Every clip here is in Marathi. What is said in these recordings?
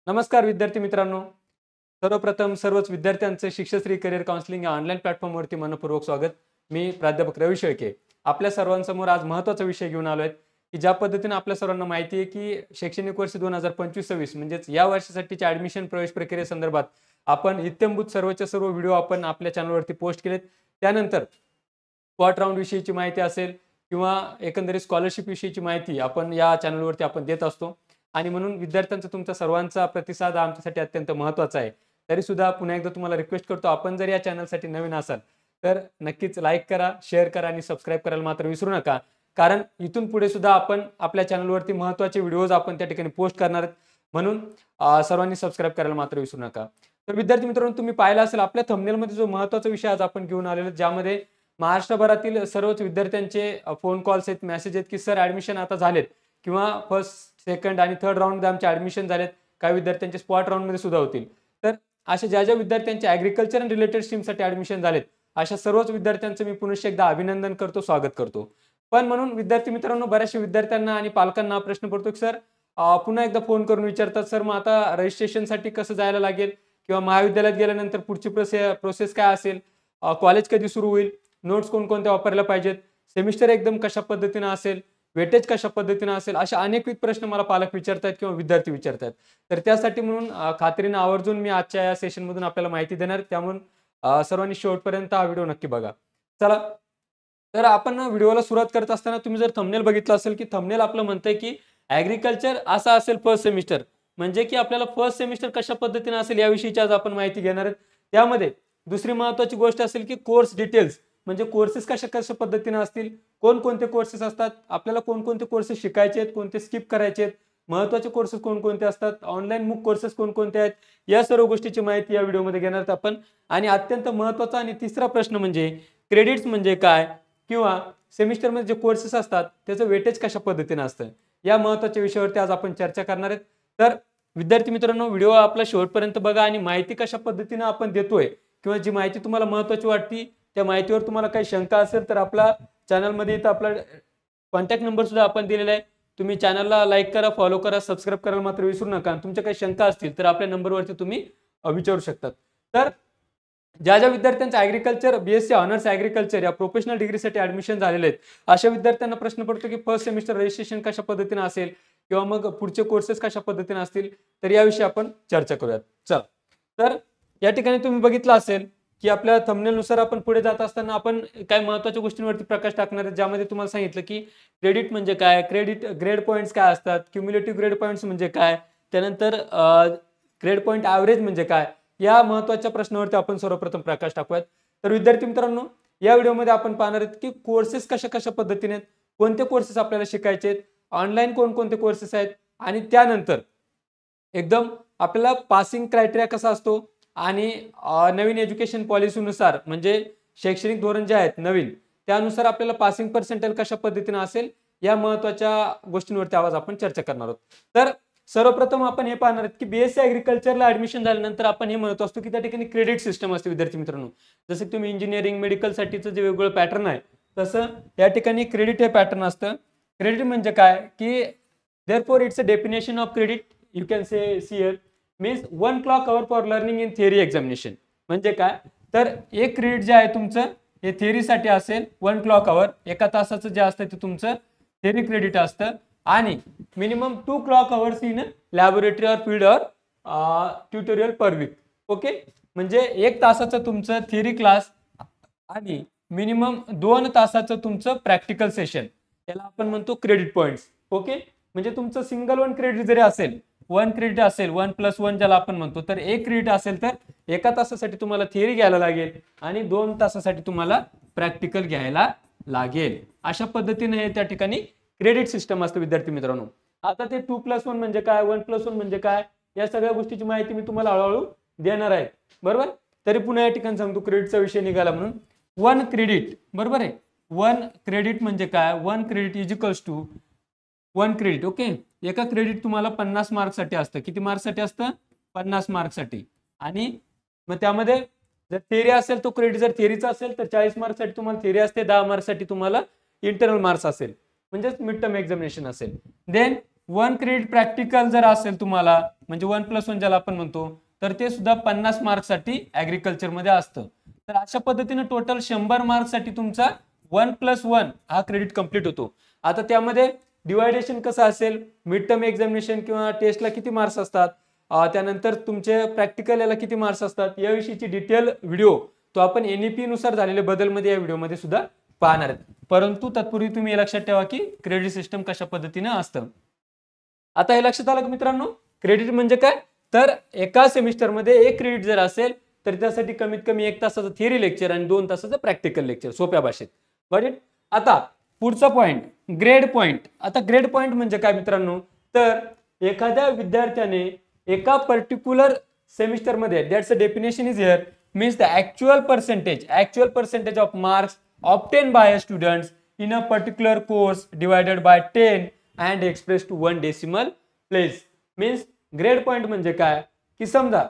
नमस्कार विद्यार्थी मित्रांनो. सर्वप्रथम सर्वच विद्यार्थ्यांचे शिक्षश्री करिअर काउन्सिलिंग या ऑनलाईन प्लॅटफॉर्मवरती मनपूर्वक स्वागत. मी प्राध्यापक रवी शेळके आपल्या सर्वांसमोर आज महत्त्वाचा विषय घेऊन आलोय की ज्या पद्धतीने आपल्या सर्वांना माहिती आहे की शैक्षणिक वर्ष 2025-26 म्हणजेच या वर्षासाठीच्या ॲडमिशन प्रवेश प्रक्रियेसंदर्भात आपण इत्थंभूत सर्वच्या सर्व व्हिडिओ आपण आपल्या चॅनलवरती पोस्ट केलेत. त्यानंतर स्पॉट राऊंड विषयीची माहिती असेल किंवा एकंदरीत स्कॉलरशिप विषयीची माहिती आपण या चॅनलवरती आपण देत असतो आणि म्हणून विद्यार्थ्यांचा तुमचा सर्वांचा प्रतिसाद आमच्यासाठी अत्यंत महत्त्वाचा आहे. तरी सुद्धा पुन्हा एकदा तुम्हाला रिक्वेस्ट करतो, आपण जर या चॅनलसाठी नवीन असाल तर नक्कीच लाईक करा, शेअर करा आणि सबस्क्राईब करायला मात्र विसरू नका. कारण इथून पुढे सुद्धा आपण आपल्या चॅनलवरती महत्त्वाचे व्हिडिओज आपण त्या ठिकाणी पोस्ट करणार आहेत. म्हणून सर्वांनी सबस्क्राईब करायला मात्र विसरू नका. तर विद्यार्थी मित्रांनो, तुम्ही पाहिला असेल आपल्या थंबनेलमध्ये जो महत्त्वाचा विषय आज आपण घेऊन आलेलो, ज्यामध्ये महाराष्ट्रभरातील सर्वच विद्यार्थ्यांचे फोन कॉल्स आहेत, मेसेज आहेत की सर ॲडमिशन आता झालेत किंवा फर्स्ट, सेकंड आणि थर्ड राऊंडमध्ये आमचे ॲडमिशन झालेत, काही विद्यार्थ्यांचे स्पॉट राऊंडमध्ये सुद्धा होतील. तर अशा ज्या विद्यार्थ्यांचे ॲग्रिकल्चर आणि रिलेटेड स्ट्रीमसाठी ॲडमिशन झालेत अशा सर्वच विद्यार्थ्यांचं मी पुनश्च एकदा अभिनंदन करतो, स्वागत करतो. पण म्हणून विद्यार्थी मित्रांनो, बऱ्याचशा विद्यार्थ्यांना आणि पालकांना प्रश्न पडतो की सर पुन्हा एकदा फोन करून विचारतात, सर मग आता रजिस्ट्रेशनसाठी कसं जायला लागेल किंवा महाविद्यालयात गेल्यानंतर पुढची प्रोसेस काय असेल, कॉलेज कधी सुरू होईल, नोट्स कोणकोणत्या वापरायला पाहिजेत, सेमिस्टर एकदम कशा पद्धतीनं असेल, वेटेज कशा पद्धतीनं असेल, अशा अनेकविध प्रश्न मला पालक विचारतात किंवा विद्यार्थी विचारतात. तर त्यासाठी म्हणून खात्रीनं आवर्जून मी आजच्या या सेशनमधून आपल्याला माहिती देणार. त्यामुळे सर्वांनी शेवटपर्यंत हा व्हिडिओ नक्की बघा. चला, तर आपण व्हिडिओला सुरुवात करत असताना तुम्ही जर थंबनेल बघितलं असेल की थंबनेल आपलं म्हणतंय की ॲग्रिकल्चर असा असेल फर्स्ट सेमिस्टर, म्हणजे की आपल्याला फर्स्ट सेमिस्टर कशा पद्धतीने असेल याविषयीची आज आपण माहिती घेणार आहोत. त्यामध्ये दुसरी महत्त्वाची गोष्ट असेल की कोर्स डिटेल्स, म्हणजे कोर्सेस कशा पद्धतीने असतील, कोणकोणते कोर्सेस असतात, आपल्याला कोणकोणते कोर्सेस शिकायचे आहेत, कोणते स्किप करायचे आहेत, महत्त्वाचे कोर्सेस कोणकोणते असतात, ऑनलाईन मूक कोर्सेस कोणकोणते आहेत, या सर्व गोष्टीची माहिती या व्हिडिओमध्ये घेणार आहोत आपण. आणि अत्यंत महत्त्वाचा आणि तिसरा प्रश्न म्हणजे क्रेडिट्स म्हणजे काय किंवा सेमिस्टरमध्ये जे कोर्सेस असतात त्याचं वेटेज कशा पद्धतीने असतं, या महत्त्वाच्या विषयावरती आज आपण चर्चा करणार आहेत. तर विद्यार्थी मित्रांनो, व्हिडिओ आपला शेवटपर्यंत बघा आणि माहिती कशा पद्धतीने आपण देतोय किंवा जी माहिती तुम्हाला महत्त्वाची वाटते त्या माहितीवर तुम्हाला काही शंका असेल तर आपला चॅनलमध्ये इथं आपला कॉन्टॅक्ट नंबर सुद्धा आपण दिलेला आहे. तुम्ही चॅनलला लाईक करा, फॉलो करा, सबस्क्राईब करायला मात्र विसरू नका. तुमच्या काही शंका असतील तर आपल्या नंबरवरती तुम्ही विचारू शकतात. तर ज्या विद्यार्थ्यांचं ॲग्रिकल्चर BSc ऑनर्स ॲग्रिकल्चर या प्रोफेशनल डिग्रीसाठी ॲडमिशन झालेले आहेत अशा विद्यार्थ्यांना प्रश्न पडतो की फर्स्ट सेमिस्टर रजिस्ट्रेशन कशा पद्धतीने असेल किंवा मग पुढचे कोर्सेस कशा पद्धतीने असतील, तर याविषयी आपण चर्चा करूयात. चला, तर या ठिकाणी तुम्ही बघितलं असेल की आपल्या थंबनेलनुसार आपण पुढे जात असताना आपण काही महत्त्वाच्या गोष्टींवरती प्रकाश टाकणार आहेत, ज्यामध्ये तुम्हाला सांगितलं की क्रेडिट म्हणजे काय, ग्रेड पॉईंट्स काय असतात, क्युम्युलेटिव्ह ग्रेड पॉईंट्स म्हणजे काय, त्यानंतर ग्रेड पॉईंट ॲव्हरेज म्हणजे काय, या महत्त्वाच्या प्रश्नावरती आपण सर्वप्रथम प्रकाश टाकूयात. तर विद्यार्थी मित्रांनो, या व्हिडिओमध्ये आपण पाहणार आहोत की कोर्सेस कशा पद्धतीने आहेत, कोणते कोर्सेस आपल्याला शिकायचे आहेत, ऑनलाईन कोणकोणते कोर्सेस आहेत आणि त्यानंतर एकदम आपल्याला पासिंग क्रायटेरिया कसा असतो आणि नवीन एज्युकेशन पॉलिसीनुसार म्हणजे शैक्षणिक धोरण जे आहेत नवीन, त्यानुसार आपल्याला पासिंग पर्सेंटेज कशा पद्धतीने असेल, या महत्त्वाच्या गोष्टींवरती आज आपण चर्चा करणार आहोत. तर सर्वप्रथम आपण हे पाहणार आहोत की BSc ॲग्रिकल्चरला ॲडमिशन झाल्यानंतर आपण हे म्हणत असतो की त्या ठिकाणी क्रेडिट सिस्टम असते. विद्यार्थी मित्रांनो, जसं की तुम्ही इंजिनिअरिंग मेडिकलसाठीचं जे वेगवेगळं पॅटर्न आहे तसं या ठिकाणी क्रेडिट हे पॅटर्न असतं. क्रेडिट म्हणजे काय की therefore it's a definition of credit you can see here means 1 clock our for learning in theory examination. म्हणजे काय, तर एक क्रेडिट जे आहे तुमचं हे थिअरीसाठी असेल 1 क्लॉक अवर, एका तासाचं जे असतं ते तुमचं थिअरी क्रेडिट असतं आणि minimum 2 clock hours in laboratory or field or tutorial per week. Okay, म्हणजे 1 तासाचं तुमचं थिअरी क्लास आणि मिनिमम 2 तासाचं तुमचं प्रॅक्टिकल सेशन, याला आपण म्हणतो क्रेडिट पॉईंट्स. ओके, म्हणजे तुमचं सिंगल 1 क्रेडिट जरी असेल, 1 क्रेडिट असेल 1+1 ज्याला आपण म्हणतो, तर 1 क्रेडिट असेल तर एका तासासाठी तुम्हाला थिअरी घ्यायला लागेल आणि 2 तासासाठी तुम्हाला प्रॅक्टिकल घ्यायला लागेल. अशा पद्धतीने हे त्या ठिकाणी क्रेडिट सिस्टम असतं. विद्यार्थी मित्रांनो, आता ते 2+1 म्हणजे काय, 1+1 म्हणजे काय, या सगळ्या गोष्टीची माहिती मी तुम्हाला हळूहळू देणार आहे. बरोबर, तरी पुन्हा या ठिकाणी सांगतो क्रेडिटचा विषय निघाला म्हणून 1 क्रेडिट. बरोबर आहे, 1 क्रेडिट म्हणजे काय, 1 credit is equals to 1 credit. Okay, एका क्रेडिट तुम्हाला 50 मार्क्ससाठी असतं. किती मार्क्ससाठी असतं, 50 मार्क्ससाठी. आणि मग त्यामध्ये जर थिअरी असेल तो क्रेडिट जर थिअरीचा असेल तर 40 मार्क्ससाठी तुम्हाला थिअरी असते, 10 मार्क्ससाठी तुम्हाला इंटरनल मार्क्स असेल म्हणजेच मिड टर्म एक्झामिनेशन असेल. देन 1 क्रेडिट प्रॅक्टिकल जर असेल तुम्हाला, म्हणजे 1+1 ज्याला आपण म्हणतो, तर ते सुद्धा 50 मार्क्ससाठी ऍग्रिकल्चर मध्ये असतं. तर अशा पद्धतीने टोटल 100 मार्क्ससाठी तुमचा 1+1 हा क्रेडिट कंप्लीट होतो. आता त्यामध्ये डिवायडेशन कसं असेल, मिड टर्म एक्झामिनेशन किंवा टेस्टला किती मार्क्स असतात, त्यानंतर तुमचे प्रॅक्टिकल याला किती मार्क्स असतात, याविषयीची डिटेल व्हिडिओ तो आपण NEP नुसार झालेले बदलमध्ये या व्हिडिओमध्ये सुद्धा पाहणार आहेत. परंतु तत्पूर्वी तुम्ही हे लक्षात ठेवा की क्रेडिट सिस्टम कशा पद्धतीने असतं. आता हे लक्षात आलं का मित्रांनो, क्रेडिट म्हणजे काय, तर एका सेमिस्टरमध्ये 1 क्रेडिट जर असेल तर त्यासाठी कमीत कमी 1 तासाचं थिअरी लेक्चर आणि 2 तासाचं प्रॅक्टिकल लेक्चर, सोप्या भाषेत. बरोबर. आता पुढचा पॉइंट, ग्रेड पॉइंट. आता ग्रेड पॉइंट म्हणजे काय मित्रांनो, तर एखाद्या विद्यार्थ्याने एका पर्टिक्युलर सेमिस्टरमध्ये, that's a definition is here, means the actual percentage of marks obtained by a students in a particular course divided by 10 and expressed to 1 decimal place. Means grade point म्हणजे काय की समजा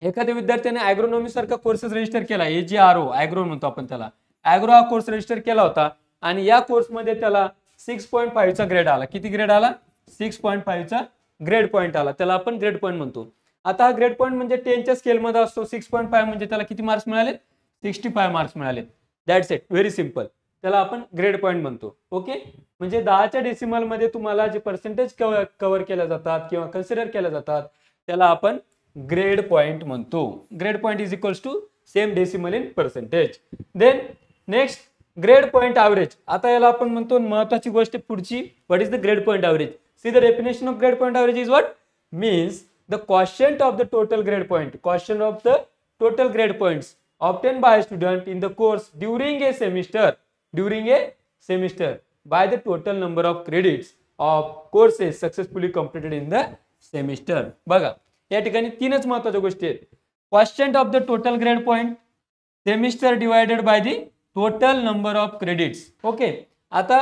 एखाद्या विद्यार्थ्याने ॲग्रोनॉमी सारखा कोर्सेस रजिस्टर केला, AGRO ॲग्रो म्हणतो आपण त्याला, ॲग्रो हा कोर्स रजिस्टर केला होता आणि या कोर्समध्ये त्याला 6.5 चा ग्रेड आला. किती ग्रेड आला? 6.5 चा ग्रेड पॉइंट आला, त्याला आपण ग्रेड पॉइंट म्हणतो. आता हा ग्रेड पॉइंट म्हणजे 10च्या स्केलमध्ये असतो. 6.5 म्हणजे त्याला किती मार्क्स मिळाले? 65 मार्क्स मिळाले. That's it, very simple. त्याला आपण ग्रेड पॉइंट म्हणतो. ओके, म्हणजे 10च्या डेसिमल मध्ये तुम्हाला जे पर्सेंटेज कव्हर केल्या जातात किंवा कन्सिडर केल्या जातात त्याला आपण ग्रेड पॉइंट म्हणतो. Grade point is equals to same decimal in percentage. Then next, grade point average. आता याला आपण म्हणतो महत्वाची गोष्ट पुढची, what is the grade point average. See the definition of grade point average is what, means the quotient of the total grade point, quotient of the total grade points obtained by a student in the course during a semester by the total number of credits of courses successfully completed in the semester. बघा या ठिकाणी तीनच महत्त्वाच्या गोष्टी आहेत. quotient of the total grade point, semester divided by the total number of credits. Okay, आता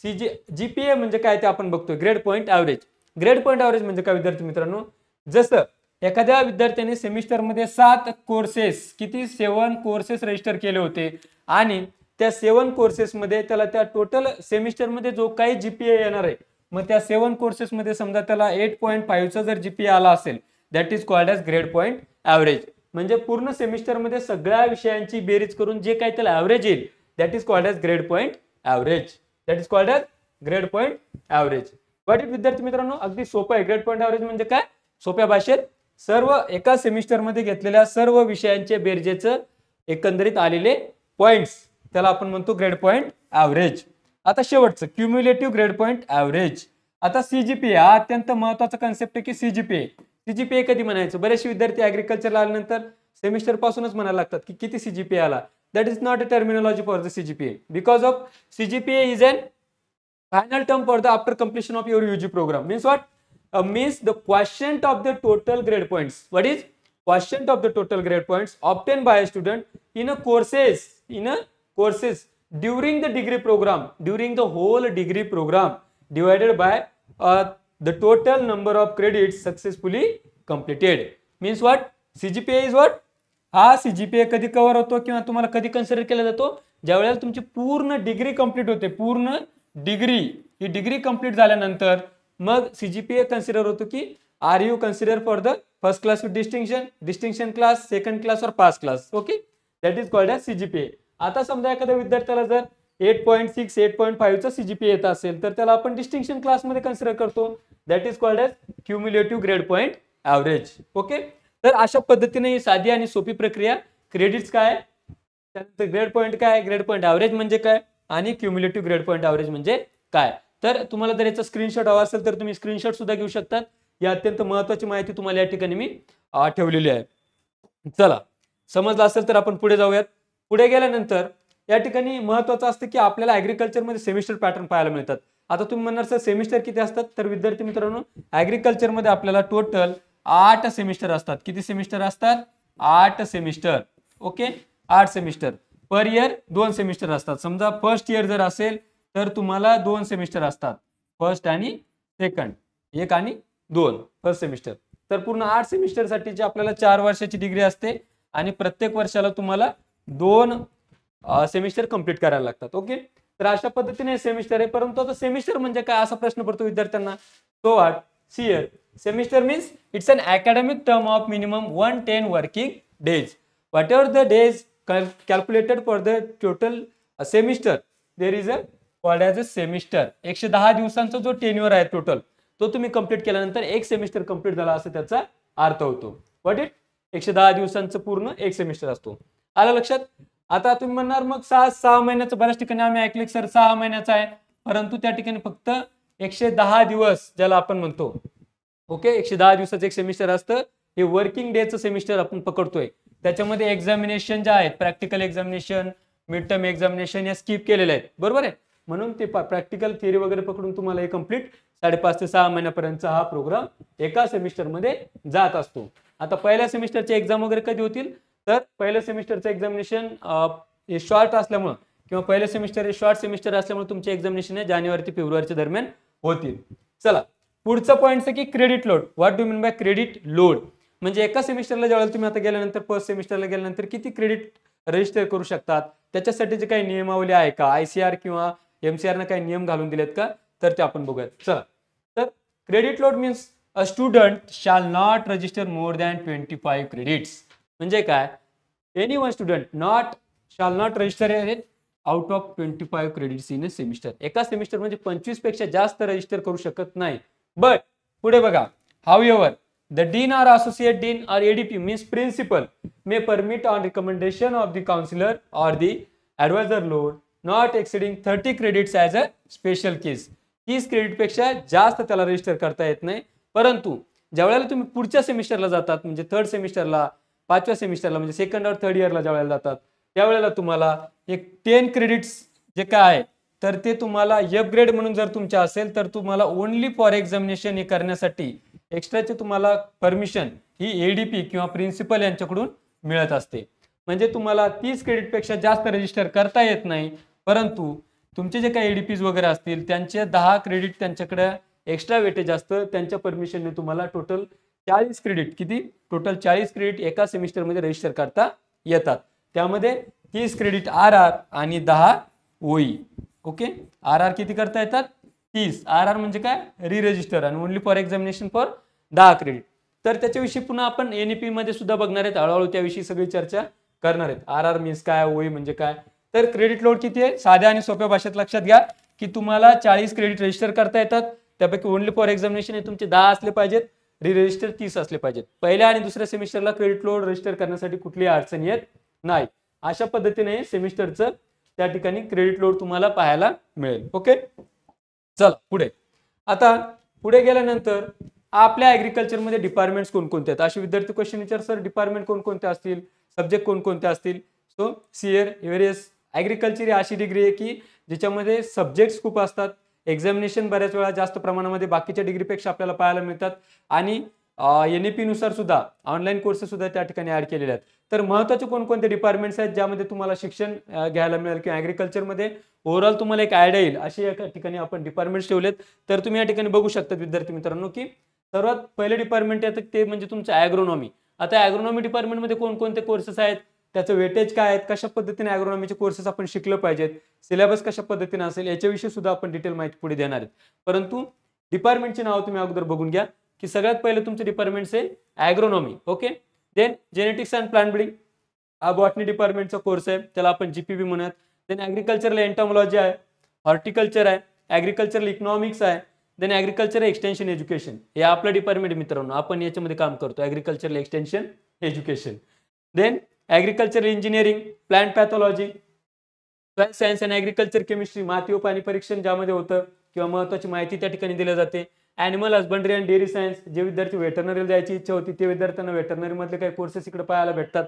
GPA म्हणजे काय ते आपण बघतोय. Grade point average. Grade point average म्हणजे काय विद्यार्थी मित्रांनो, जसं एखाद्या विद्यार्थ्याने सेमिस्टरमध्ये 7 कोर्सेस, किती 7 कोर्सेस रजिस्टर केले होते आणि त्या 7 कोर्सेसमध्ये त्याला त्या टोटल सेमिस्टरमध्ये जो काही GPA येणार आहे, मग त्या 7 कोर्सेसमध्ये समजा त्याला 8.5 चा जर GPA आला असेल, that is called as grade point average. म्हणजे पूर्ण सेमिस्टरमध्ये सगळ्या विषयांची बेरीज करून जे काही त्याला ॲव्हरेज येईल, that is called as grade point average. That is called as grade point average. What it विद्यार्थी मित्रांनो, अगदी सोपं आहे. ग्रेड पॉइंट ॲव्हरेज म्हणजे काय, सोप्या भाषेत सर्व एका सेमिस्टरमध्ये घेतलेल्या सर्व विषयांचे बेरजेचं एकंदरीत आलेले पॉइंट्स, त्याला आपण म्हणतो ग्रेड पॉइंट ॲव्हरेज. आता शेवटचं क्युम्युलेटिव्ह ग्रेड पॉइंट ॲव्हरेज. आता CGPA हा अत्यंत महत्वाचा कन्सेप्ट आहे की CGPA कधी म्हणायचं. बरेचसे विद्यार्थी ऍग्रिकल्चरला आल्यानंतर सेमिस्टर पासूनच म्हणायला लागतात की किती CGPA आला. That is not a terminology for the CGPA because of CGPA is an final term for the after completion of your UG programme. Means what, means the quotient of the total grade points. What is quotient of the total grade points obtained by a student in a courses during the degree program, during the whole degree program, divided by the total number of credits successfully completed. Means what, CGPA is what, हा CGPA कधी कव्हर होतो किंवा तुम्हाला कधी कन्सिडर केला जातो, ज्यावेळेला तुमची पूर्ण डिग्री कंप्लीट होते. पूर्ण डिग्री, ही डिग्री कंप्लीट झाल्यानंतर मग CGPA कन्सिडर होतो की are you consider for the first class with distinction class, second class और pass class. Okay, that is called as CGPA. आता समजा एखाद्या विद्यार्थ्याला जर 8.6, 8.5 चा CGPA येत असेल तर त्याला आपण डिस्टिंक्शन क्लासमध्ये कन्सिडर करतो. That is called as cumulative grade point average. Okay, तर अशा पद्धतीने ही साधी आणि सोपी प्रक्रिया, क्रेडिट्स काय, त्यानंतर ग्रेड पॉइंट काय, ग्रेड पॉइंट ॲव्हरेज म्हणजे काय आणि क्युम्युलेटिव्ह ग्रेड पॉइंट ॲव्हरेज म्हणजे काय. तर तुम्हाला जर याचा स्क्रीनशॉट हवा असेल तर तुम्ही स्क्रीनशॉट सुद्धा घेऊ शकतात. ही अत्यंत महत्त्वाची माहिती तुम्हाला या ठिकाणी मी ठेवलेली आहे. चला, समजलं असेल तर आपण पुढे जाऊयात. पुढे गेल्यानंतर या ठिकाणी महत्त्वाचं असतं की आपल्याला ॲग्रिकल्चरमध्ये सेमिस्टर पॅटर्न पाहायला मिळतात. आता तुम्ही म्हणणार सर सेमिस्टर किती असतात, तर विद्यार्थी मित्रांनो ॲग्रिकल्चरमध्ये आपल्याला टोटल 8 सेमिस्टर असतात. किती सेमिस्टर असतात? 8 semester. Okay, 8 semester per year. 2 semester असतात. समजा फर्स्ट इयर जर असेल तर तुम्हाला 2 सेमिस्टर असतात, फर्स्ट आणि सेकंड, 1 आणि 2 फर्स्ट सेमिस्टर. तर पूर्ण 8 सेमिस्टर साठीची आपल्याला 4 वर्षाची डिग्री असते आणि प्रत्येक वर्षाला तुम्हाला 2 सेमिस्टर कंप्लीट करायला लागतात. ओके, तर अशा पद्धतीने सेमिस्टर आहे. परंतु आता सेमिस्टर म्हणजे काय असा प्रश्न पडतो विद्यार्थ्यांना. सो व्हॉट सियर semester means it's an academic term of minimum 110 working days. Whatever the days calculated for the total semester there is a called as a semester. 110 दिवसांचा जो टेन्युअर आहे टोटल तो तुम्ही कंप्लीट केल्यानंतर एक सेमिस्टर कंप्लीट झाला असं त्याचा अर्थ होतो. व्हॉट इट 110 दिवसांचं पूर्ण एक सेमिस्टर असतो. आलं लक्षात. आता तुम्ही म्हणणार मग 6 महिन्याचं बऱ्याच ठिकाणी आम्ही ऐकले सर 6 महिन्याचा आहे, परंतु त्या ठिकाणी फक्त 110 दिवस ज्याला आपण म्हणतो. ओके 110 दिवसाचं एक सेमिस्टर असतं. हे वर्किंग डेचं सेमिस्टर आपण पकडतोय. त्याच्यामध्ये एक्झामिनेशन जे आहेत practical examination mid term examination या स्किप केलेले आहेत. बरोबर आहे. म्हणून ते प्रॅक्टिकल थिअरी वगैरे पकडून तुम्हाला हे कम्प्लीट 5.5 ते 6 महिन्यापर्यंतचा हा प्रोग्राम एका सेमिस्टरमध्ये जात असतो. आता पहिल्या सेमिस्टरचे एक्झाम वगैरे कधी होतील तर पहिल्या सेमिस्टरचं एक्झामिनेशन हे शॉर्ट असल्यामुळं किंवा पहिलं सेमिस्टर हे शॉर्ट सेमिस्टर असल्यामुळे तुमचे एक्झामिनेशन हे जानेवारी ते फेब्रुवारीच्या दरम्यान होतील. चला पुढचा पॉईंट आहे की credit load. What do mean by credit load म्हणजे एका सेमिस्टरला ज्यावेळेला तुम्ही आता गेल्यानंतर फर्स्ट सेमिस्टरला गेल्यानंतर किती क्रेडिट रजिस्टर करू शकतात त्याच्यासाठीचे काही नियमावली आहे का, ICR किंवा MCR ने काही नियम घालून दिलेत का, तर ते आपण बघूयात. चला तर credit load means a student शाल not register more than 25 credits. म्हणजे काय एनी वन स्टुडंट शाल not register out of 25 credits in a semester. एका सेमिस्टर म्हणजे 25 पेक्षा जास्त रजिस्टर करू शकत नाही. बट पुढे बघा हाऊएव्हर the dean or associate dean or ADP means principal may permit on recommendation of the counselor or the advisor load not exceeding 30 credits as a special case. 30 credit पेक्षा जास्त त्याला रजिस्टर करता येत नाही. परंतु ज्यावेळेला तुम्ही पुढच्या सेमिस्टरला जातात म्हणजे थर्ड सेमिस्टरला 5व्या सेमिस्टरला म्हणजे सेकंड और थर्ड इयरला ज्यावेळेला जातात त्यावेळेला तुम्हाला एक 10 क्रेडिट्स जे काय आहे तर ते तुम्हाला अपग्रेड म्हणून जर तुमच्या असेल तर तुम्हाला ओनली फॉर एक्झामिनेशन हे करण्यासाठी एक्स्ट्राचे तुम्हाला परमिशन ही ADP किंवा प्रिन्सिपल यांच्याकडून मिळत असते. म्हणजे तुम्हाला 30 क्रेडिट पेक्षा जास्त रजिस्टर करता येत नाही. परंतु तुमचे जे काही ADPs वगैरे असतील त्यांचे 10 क्रेडिट त्यांच्याकडे एक्स्ट्रा वेटेज असतं. त्यांच्या परमिशनने तुम्हाला टोटल 40 क्रेडिट किती टोटल 40 क्रेडिट एका सेमिस्टरमध्ये रजिस्टर करता येतात. त्यामध्ये 30 क्रेडिट RR आणि 10 OE. ओके RR किती करता येतात 30. RR म्हणजे काय री रजिस्टर आणि only for examination for 10 credit. तर त्याच्याविषयी पुन्हा आपण NEP मध्ये सुद्धा बघणार आहेत. हळूहळू त्याविषयी सगळी चर्चा करणार आहेत. RR मीन्स काय OE म्हणजे काय. तर क्रेडिट लोड किती आहे साध्या आणि सोप्या भाषेत लक्षात घ्या की तुम्हाला 40 क्रेडिट रजिस्टर करता येतात. त्यापैकी ओनली फॉर एक्झामिनेशन हे तुमचे 10 असले पाहिजेत. री रजिस्टर 30 असले पाहिजेत. पहिल्या आणि दुसऱ्या सेमिस्टरला क्रेडिट लोड रजिस्टर करण्यासाठी कुठलीही अडचण येत नाही. अशा पद्धतीने सेमिस्टरचं त्या ठिकाणी क्रेडिट लोड तुम्हाला पाहायला मिळेल. ओके चला पुढे. आता पुढे गेल्यानंतर आपल्या ऍग्रिकल्चर मध्ये डिपार्टमेंट्स कोणकोणते आहेत असे विद्यार्थी क्वेश्चन विचार सर डिपार्टमेंट कोणकोणते असतील सब्जेक्ट कोणकोणते असतील. सो सीएर व्हेरियस ऍग्रिकल्चर ही अशी डिग्री आहे की ज्याच्यामध्ये सब्जेक्ट्स खूप असतात. एक्झामिनेशन बऱ्याच वेळा जास्त प्रमाणामध्ये बाकीच्या डिग्रीपेक्षा आपल्याला पाहायला मिळतात आणि NEP नुसार सुद्धा ऑनलाईन कोर्सेस सुद्धा त्या ठिकाणी ऍड केलेले आहेत. तर महत्त्वाचे कोणकोणते डिपार्टमेंट्स आहेत ज्यामध्ये तुम्हाला शिक्षण घ्यायला मिळेल किंवा ऍग्रिकल्चरमध्ये ओव्हरऑल तुम्हाला एक आयडिया येईल अशी या ठिकाणी आपण डिपार्टमेंट्स ठेवलेत. तर तुम्ही या ठिकाणी बघू शकता विद्यार्थी मित्रांनो की सर्वात पहिले डिपार्टमेंट येतं ते म्हणजे तुमचं ॲग्रोनॉमी. आता ॲग्रोनॉमी डिपार्टमेंटमध्ये कोणकोणते कोर्सेस आहेत त्याचं वेटेज काय आहेत कशा पद्धतीने ॲग्रोनॉमीचे कोर्सेस आपण शिकलं पाहिजेत सिलेबस कशा पद्धतीने असेल याच्याविषयी सुद्धा आपण डिटेल माहिती पुढे देणार आहेत. परंतु डिपार्टमेंटचे नाव तुम्ही अगोदर बघून घ्या की सगळ्यात पहिले तुमचं डिपार्टमेंट आहे agronomy. Okay then genetics and plant breeding हा बॉटनी डिपार्टमेंटचा कोर्स आहे त्याला आपण GPB म्हणूयात. देन ॲग्रिकल्चरल एंटॉमॉलॉजी आहे, हॉर्टिकल्चर आहे, ॲग्रिकल्चरल इकॉनॉमिक्स आहे, देन ॲग्रिकल्चर एक्सटेन्शन एज्युकेशन हे आपलं डिपार्टमेंट मित्रांनो आपण याच्यामध्ये काम करतो agricultural extension education. Then agricultural engineering, plant pathology, soil science and agriculture chemistry माती व पाणी परीक्षण ज्यामध्ये होतं किंवा महत्त्वाची माहिती त्या ठिकाणी दिली जाते. Animal husbandry and dairy science जे विद्यार्थी वेटरनरीला जायची इच्छा होती ते विद्यार्थ्यांना वेटरनरी मधले काही कोर्सेस इकडे पाहायला भेटतात.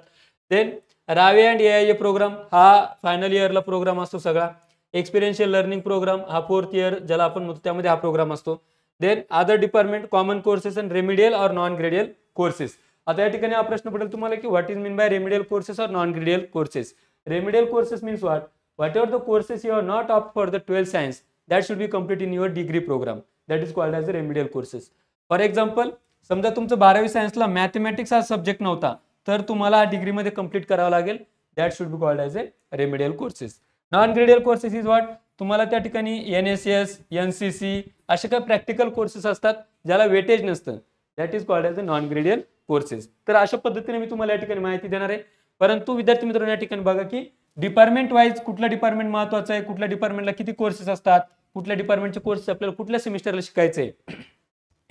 Then Rawe and AIA programme हा फायनल इयरला प्रोग्राम असतो सगळा. एक्सपिरियन्शियल लर्निंग प्रोग्राम हा 4th इयर ज्याला आपण म्हणतो त्यामध्ये हा प्रोग्राम असतो. Then other department common courses and remedial और नॉन ग्रेडियल कोर्सेस. आता या ठिकाणी हा प्रश्न पडेल तुम्हाला की what is mean by remedial courses और non gradial courses. Remedial courses means whatever the courses you are not opt for the 12th science that should be complete in your degree programme that is called as a remedial courses. For example समजा तुमचं 12वी सायन्सला मॅथमॅटिक्स हा सब्जेक्ट नव्हता तर तुम्हाला डिग्रीमध्ये कंप्लीट करावं लागेल that should be called as a remedial courses. Non gradial courses is what तुम्हाला त्या ठिकाणी NSS, NCC असे काही प्रॅक्टिकल कोर्सेस असतात ज्याला वेटेज नसतं, that is called as a non gradial courses. तर अशा पद्धतीने मी तुम्हाला या ठिकाणी माहिती देणार आहे. परंतु विद्यार्थी मित्रांनो, या ठिकाणी बघा की डिपार्टमेंट वाईज कुठलं डिपार्टमेंट महत्वाचं आहे, कुठल्या डिपार्टमेंटला किती कोर्सेस असतात, कुठल्या डिपार्टमेंटचे कोर्सेस आपल्याला कुठल्या सेमिस्टरला शिकायचे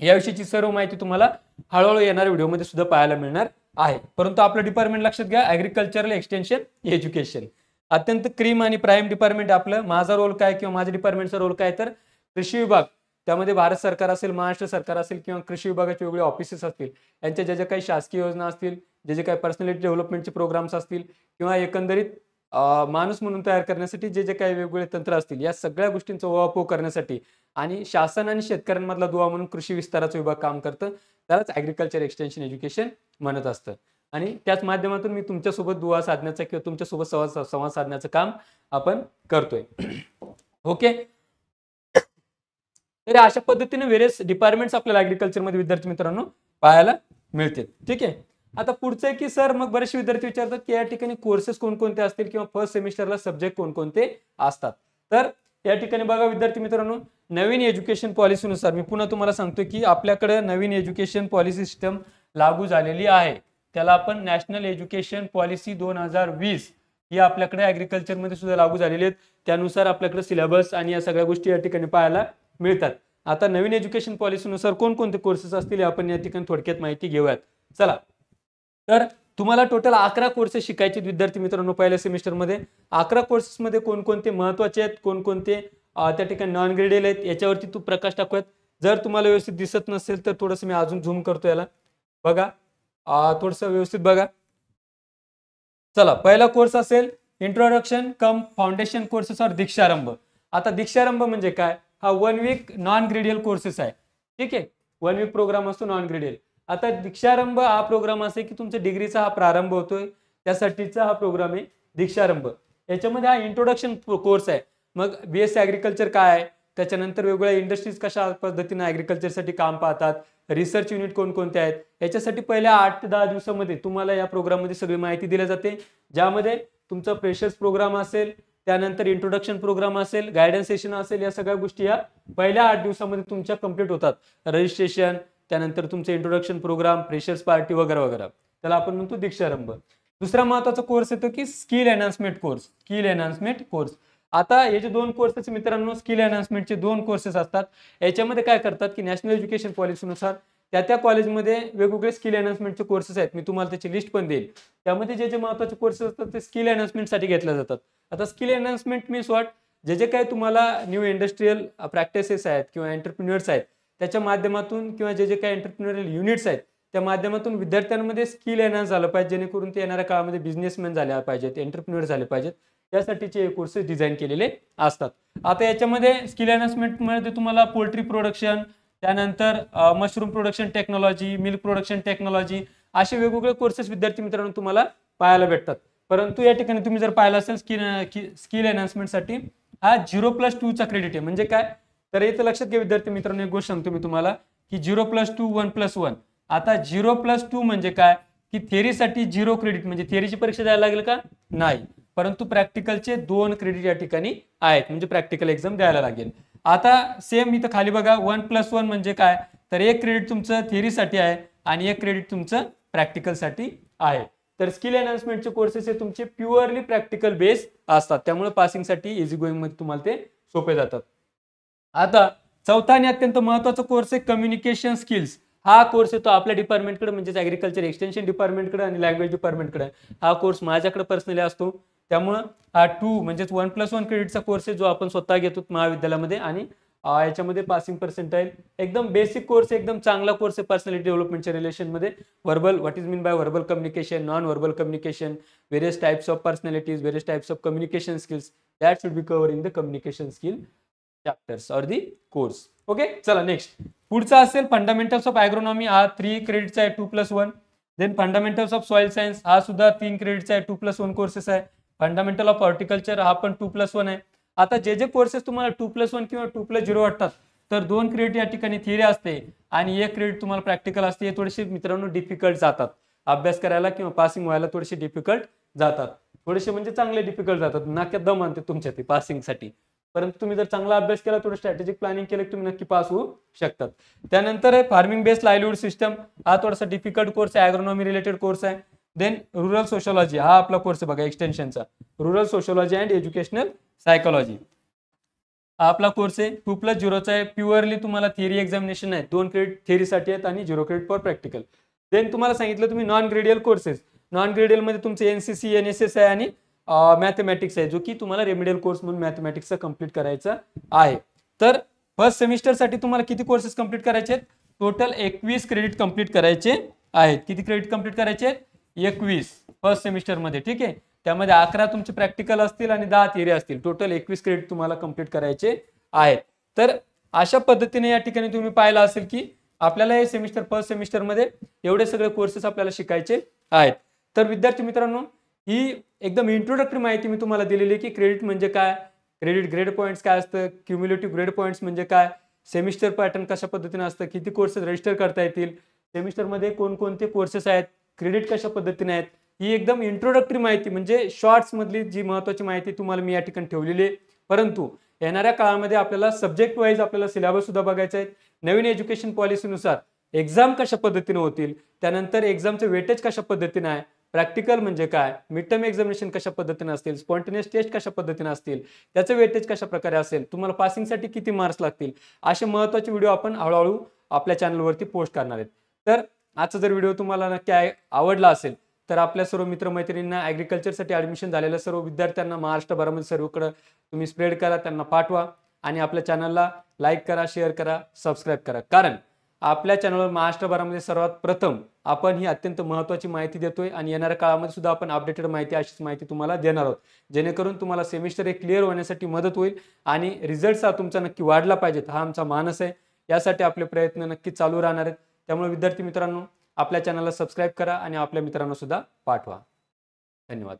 याविषयीची सर्व माहिती तुम्हाला हळूहळू येणाऱ्या व्हिडिओमध्ये सुद्धा पाहायला मिळणार आहे. परंतु आपलं डिपार्टमेंट लक्षात घ्या, ॲग्रिकल्चरल एक्सटेन्शन एज्युकेशन. अत्यंत क्रीम आणि प्राईम डिपार्टमेंट आपलं. माझा रोल काय किंवा माझ्या डिपार्टमेंटचा रोल काय, तर कृषी विभाग, त्यामध्ये भारत सरकार असेल, महाराष्ट्र सरकार असेल किंवा कृषी विभागाचे वेगवेगळे ऑफिसेस असतील, यांच्या ज्या ज्या काही शासकीय योजना असतील, जे जे काही पर्सनॅलिटी डेव्हलपमेंटचे प्रोग्राम्स असतील किंवा एकंदरीत माणूस म्हणून तयार करण्यासाठी जे जे काही वेगवेगळे तंत्र असतील, या सगळ्या गोष्टींचा उहापोह करण्यासाठी आणि शासन आणि शेतकऱ्यांमधला दुवा म्हणून कृषी विस्ताराचा विभाग काम करतं. त्यालाच ॲग्रिकल्चर एक्सटेन्शन एज्युकेशन म्हणत असतं. आणि त्याच माध्यमातून मी तुमच्यासोबत दुवा साधण्याचं किंवा तुमच्यासोबत संवाद साधण्याचं काम आपण करतोय. ओके, तर अशा पद्धतीने व्हेरियस डिपार्टमेंट्स आपल्याला ॲग्रिकल्चरमध्ये विद्यार्थी मित्रांनो पाहायला मिळतील. ठीक आहे. आता पुढचं आहे की सर, मग बरेचसे विद्यार्थी विचारतात की या ठिकाणी कोर्सेस कोणकोणते असतील किंवा फर्स्ट सेमिस्टरला सब्जेक्ट कोणकोणते असतात. तर या ठिकाणी बघा विद्यार्थी मित्रांनो, नवीन एज्युकेशन पॉलिसीनुसार मी पुन्हा तुम्हाला सांगतो की आपल्याकडे नवीन एज्युकेशन पॉलिसी सिस्टम लागू झालेली आहे. त्याला आपण नॅशनल एज्युकेशन पॉलिसी 2020 ही आपल्याकडे ॲग्रिकल्चरमध्ये सुद्धा लागू झालेली आहेत. त्यानुसार आपल्याकडे सिलेबस आणि या सगळ्या गोष्टी या ठिकाणी पाहायला मिळतात. आता नवीन एज्युकेशन पॉलिसीनुसार कोणकोणते कोर्सेस असतील आपण या ठिकाणी थोडक्यात माहिती घेऊयात. चला, तर तुम्हाला टोटल 11 कोर्सेस शिकायचे विद्यार्थी मित्रांनो पहिल्या सेमिस्टरमध्ये. 11 कोर्सेसमध्ये कोणकोणते महत्वाचे आहेत, कोणकोणते त्या ठिकाणी नॉन ग्रेडियल आहेत, याच्यावरती तू प्रकाश टाकूयात. जर तुम्हाला व्यवस्थित दिसत नसेल तर थोडंसं मी अजून झूम करतो याला, बघा थोडंसं व्यवस्थित बघा. चला, पहिला कोर्स असेल इंट्रोडक्शन कम फाउंडेशन कोर्सेस और दीक्षारंभ. आता दीक्षारंभ म्हणजे काय, हा 1 वीक नॉन ग्रेडियल कोर्सेस आहे. ठीक आहे, 1 वीक प्रोग्राम असतो नॉन ग्रेडियल. आता दीक्षारंभ हा प्रोग्राम असे की तुमच्या डिग्रीचा हा प्रारंभ होतोय, त्यासाठीचा हा प्रोग्राम आहे दीक्षारंभ. याच्यामध्ये हा इंट्रोडक्शन कोर्स आहे. मग BSc ॲग्रिकल्चर काय आहे, त्याच्यानंतर वेगवेगळ्या इंडस्ट्रीज कशा पद्धतीने ॲग्रिकल्चरसाठी काम पाहतात, रिसर्च युनिट कोणकोणते आहेत, याच्यासाठी पहिल्या 8 ते 10 दिवसामध्ये तुम्हाला या प्रोग्राममध्ये सगळी माहिती दिली जाते. ज्यामध्ये तुमचा फ्रेशर्स प्रोग्राम असेल, त्यानंतर इंट्रोडक्शन प्रोग्राम असेल, गायडन्स सेशन असेल, या सगळ्या गोष्टी या पहिल्या 8 दिवसामध्ये तुमच्या कंप्लीट होतात. रजिस्ट्रेशन, त्यानंतर तुमचं इंट्रोडक्शन प्रोग्राम, फ्रेशर्स पार्टी वगैरे वगैरे, त्याला आपण म्हणतो दीक्षारंभ. दुसरा महत्वाचा कोर्स येतो की skill enhancement course. Skill enhancement course. आता हे जे 2 कोर्सेस मित्रांनो, स्किल एनहान्समेंटचे 2 कोर्सेस असतात. याच्यामध्ये काय करतात की नॅशनल एज्युकेशन पॉलिसीनुसार त्या कॉलेजमध्ये वेगवेगळे स्किल एनहान्समेंटचे कोर्सेस आहेत. मी तुम्हाला त्याची लिस्ट पण देईल. त्यामध्ये जे जे महत्वाचे कोर्सेस असतात ते स्किल एनहान्समेंटसाठी घेतले जातात. आता स्किल एनहान्समेंट मीन्स व्हॉट, जे जे काही तुम्हाला न्यू इंडस्ट्रियल प्रॅक्टिसेस आहेत किंवा एंटरप्रिन्युअर्स आहेत, त्याच्या माध्यमातून किंवा जे जे काही एंटरप्रिन्युअरियल युनिट्स आहेत त्या माध्यमातून विद्यार्थ्यांमध्ये स्किल एनहान्स झालं पाहिजे, जेणेकरून ते येणाऱ्या काळामध्ये बिझनेसमॅन झाले पाहिजेत, एंटरप्रिन्युअर झाले पाहिजेत. त्यासाठीचे हे कोर्सेस डिझाईन केलेले असतात. आता याच्यामध्ये स्किल एनहान्समेंटमध्ये तुम्हाला पोल्ट्री प्रोडक्शन, त्यानंतर mushroom production technology, milk production technology, असे वेगवेगळे कोर्सेस विद्यार्थी मित्रांनो तुम्हाला पाहायला भेटतात. परंतु या ठिकाणी तुम्ही जर पाहिलं असेल स्किल एनहान्समेंटसाठी हा 0+2चा क्रेडिट आहे. म्हणजे काय, तर इथं लक्षात घ्या विद्यार्थी मित्रांनो, एक गोष्ट सांगतो मी तुम्हाला की 0+2 1+1. आता 0+2 म्हणजे काय की थेअरीसाठी 0 क्रेडिट, म्हणजे थेअरीची परीक्षा द्यायला लागेल का, नाही, परंतु प्रॅक्टिकलचे 2 क्रेडिट या ठिकाणी आहेत, म्हणजे प्रॅक्टिकल एक्झाम द्यायला लागेल. आता सेम इथं खाली बघा 1+1 म्हणजे काय, तर 1 क्रेडिट तुमचं थेअरीसाठी आहे आणि 1 क्रेडिट तुमचं प्रॅक्टिकलसाठी आहे. तर स्किल एनहान्समेंटचे कोर्सेस हे तुमचे प्युअरली प्रॅक्टिकल बेस असतात, त्यामुळे पासिंगसाठी इझी गोईंग मध्ये तुम्हाला ते सोपे जातात. आता चौथा आणि अत्यंत महत्वाचा कोर्स आहे कम्युनिकेशन स्किल्स. हा कोर्स येतो आपल्या डिपार्टमेंटकडे, म्हणजेच ॲग्रिकल्चर एक्सटेन्शन डिपार्टमेंटकडे आणि लँग्वेज डिपार्टमेंटकडे. हा कोर्स माझ्याकडे पर्सनली असतो. त्यामुळं हा 2 म्हणजेच 1+1 क्रेडिटचा कोर्स आहे, जो आपण स्वतः घेतो महाविद्यालयामध्ये. आणि याच्यामध्ये पासिंग पर्सेंटाईल एकदम बेसिक कोर्स, एकदम चांगला कोर्स आहे पर्सनॅलिटी डेव्हलपमेंटच्या रिलेशनमध्ये. Verbal, what is mean by verbal communication, non verbal communication, various types of personalities, various types of communication skills, that should be cover in the communication skill chapters or the course. Okay, चला नेक्स्ट पुढचा असेल फंडामेंटल्स ऑफ ॲग्रोनॉमी. हा 3 क्रेडिटचा आहे 2+1. Then fundamentals of soil science, हा सुद्धा 3 क्रेडिटचा आहे 2+1 कोर्सेस आहे. फंडामेंटल ऑफ हॉर्टिकल्चर हा पण 2+1 आहे. आता जे जे कोर्सेस तुम्हाला 2+1 किंवा 2+0 वाटतात, तर 2 क्रेडिट या ठिकाणी थिअरी असते आणि 1 क्रेडिट तुम्हाला प्रॅक्टिकल असते. हे थोडेसे मित्रांनो डिफिकल्ट जातात अभ्यास करायला किंवा पासिंग व्हायला, थोडेसे डिफिकल्ट जातात, थोडेसे म्हणजे चांगले डिफिकल्ट जातात. नाक्यात दम आणते तुमच्या ते पासिंगसाठी. परंतु तुम्ही जर चांगला अभ्यास केला, थोडं स्ट्रॅटेजिक प्लॅनिंग केलं, तुम्ही नक्की पास होऊ शकतात. त्यानंतर आहे फार्मिंग बेस्ड लाईव्हलीहूड सिस्टम. हा थोडासा डिफिकल्ट कोर्स आहे, ॲग्रोनॉमी रिलेटेड कोर्स आहे. देन रुरल सोशोलॉजी, हा आपला कोर्स आहे बघा एक्सटेन्शनचा, rural sociology and educational psychology. हा आपला कोर्स आहे 2+0चा आहे. प्युअरली तुम्हाला थिअरी एक्झामिनेशन आहे, 2 क्रेडिट थिअरीसाठी आहेत आणि 0 क्रेडिट फॉर प्रॅक्टिकल. देन तुम्हाला सांगितलं तुम्ही नॉन ग्रेडियल कोर्सेस, नॉन ग्रेडियल मध्ये तुमचे NCC NSS आहे आणि मॅथमॅटिक्स आहे, जो की तुम्हाला रेमिडियल कोर्स म्हणून मॅथमॅटिक्सचा कम्प्लीट करायचा आहे. तर फर्स्ट सेमिस्टरसाठी तुम्हाला किती कोर्सेस कम्प्लीट करायचे आहेत? टोटल 21 क्रेडिट कम्प्लीट करायचे आहेत. किती क्रेडिट कम्प्लीट करायचे आहेत? 21 फर्स्ट सेमिस्टरमध्ये. ठीक आहे, त्यामध्ये 11 तुमचे प्रॅक्टिकल असतील आणि 10 थिअरी असतील. टोटल 21 क्रेडिट तुम्हाला कम्प्लीट करायचे आहेत. तर अशा पद्धतीने या ठिकाणी तुम्ही पाहिलं असेल की आपल्याला हे सेमिस्टर फर्स्ट सेमिस्टरमध्ये एवढे सगळे कोर्सेस आपल्याला शिकायचे आहेत. तर विद्यार्थी मित्रांनो, ही एकदम इंट्रोडक्टरी माहिती मी तुम्हाला दिलेली आहे की क्रेडिट म्हणजे काय, क्रेडिट ग्रेड पॉईंट्स काय असतं, क्युम्युलेटिव्ह ग्रेड पॉईंट्स म्हणजे काय, सेमिस्टर पॅटर्न कशा पद्धतीने असतं, किती कोर्सेस रजिस्टर करता येतील, सेमिस्टरमध्ये कोणकोणते कोर्सेस आहेत, क्रेडिट कशा पद्धतीने आहेत. ही एकदम इंट्रोडक्टरी माहिती म्हणजे शॉर्ट्स मधली जी महत्त्वाची माहिती तुम्हाला मी या ठिकाणी ठेवलेली आहे. परंतु येणाऱ्या काळामध्ये आपल्याला सब्जेक्ट वाईज आपल्याला सिलेबस सुद्धा बघायचा आहे. नवीन एज्युकेशन पॉलिसीनुसार एक्झाम कशा पद्धतीने होतील, त्यानंतर एक्झामचे वेटेज कशा पद्धतीने आहे, प्रॅक्टिकल म्हणजे काय, मिड टर्म एक्झामिनेशन कशा पद्धतीने असतील, स्पॉन्टेनियस टेस्ट कशा पद्धतीने असतील, त्याचं वेटेज कशा प्रकारे असेल, तुम्हाला पासिंगसाठी किती मार्क्स लागतील, असे महत्त्वाचे व्हिडिओ आपण हळूहळू आपल्या चॅनलवरती पोस्ट करणार आहेत. तर आजचा जर व्हिडिओ तुम्हाला नक्की आवडला असेल तर आपल्या सर्व मित्रमैत्रिणींना, ॲग्रिकल्चरसाठी ॲडमिशन झालेल्या सर्व विद्यार्थ्यांना महाराष्ट्रभरामध्ये सर्वकडे तुम्ही स्प्रेड करा, त्यांना पाठवा आणि आपल्या चॅनलला लाईक करा, शेअर करा, सबस्क्राईब करा. कारण आपल्या चॅनलवर महाराष्ट्रभरामध्ये सर्वात प्रथम आपण ही अत्यंत महत्त्वाची माहिती देतोय आणि येणाऱ्या काळामध्ये सुद्धा आपण अपडेटेड माहिती, अशीच माहिती तुम्हाला देणार आहोत, जेणेकरून तुम्हाला सेमिस्टर एक क्लिअर होण्यासाठी मदत होईल आणि रिझल्ट हा तुमचा नक्की वाढला पाहिजेत, हा आमचा मानस आहे. यासाठी आपले प्रयत्न नक्की चालू राहणार आहेत. त्यामुळे विद्यार्थी मित्रांनो, आपल्या चॅनलला सबस्क्राईब करा आणि आपल्या मित्रांना सुद्धा पाठवा. धन्यवाद.